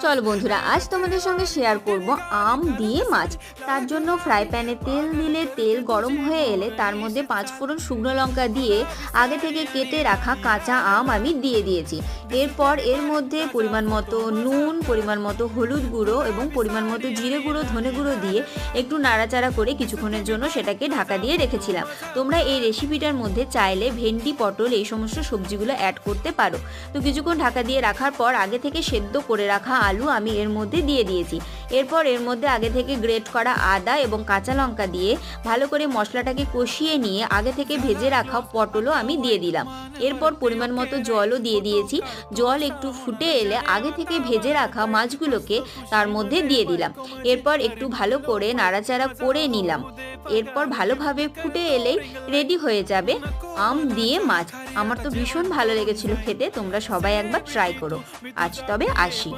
চলো বন্ধুরা, আজ তোমাদের সঙ্গে শেয়ার করব আম দিয়ে মাছ। তার জন্য ফ্রাই প্যানে তেল দিলে তেল গরম হয়ে এলে তার মধ্যে 5 ফোড়ন শুকনো লঙ্কা দিয়ে আগে থেকে কেটে রাখা কাঁচা আম আমি দিয়ে দিয়েছি। এরপর এর মধ্যে পরিমাণ মতো নুন, পরিমাণ মতো হলুদ গুঁড়ো এবং পরিমাণ মতো জিরে গুঁড়ো, ধনে গুঁড়ো দিয়ে একটু নাড়াচাড়া করে কিছুক্ষণের জন্য সেটাকে ঢাকা দিয়ে রেখেছিলাম। তোমরা এই রেসিপিটার মধ্যে চাইলে ভেন্ডি, পটল এই সমস্ত সবজিগুলো অ্যাড করতে পারো। তো কিছুক্ষণ ঢাকা দিয়ে রাখার পর আগে থেকে সেদ্ধ করে রাখা আলু আমি এর মধ্যে দিয়ে দিয়েছি। এরপর এর মধ্যে আগে থেকে গ্রেট করা আদা এবং কাঁচা লঙ্কা দিয়ে ভালো করে মশলাটাকে কষিয়ে নিয়ে আগে থেকে ভেজে রাখা পটলও আমি দিয়ে দিলাম। এরপর পরিমাণ মতো জলও দিয়ে দিয়েছি। জল একটু ফুটে এলে আগে থেকে ভেজে রাখা মাছগুলোকে তার মধ্যে দিয়ে দিলাম। এরপর একটু ভালো করে নাড়াচাড়া করে নিলাম। এরপর ভালোভাবে ফুটে এলেই রেডি হয়ে যাবে আম দিয়ে মাছ। আমার তো ভীষণ ভালো লেগেছিল খেতে। তোমরা সবাই একবার ট্রাই করো। আজ তবে আসি।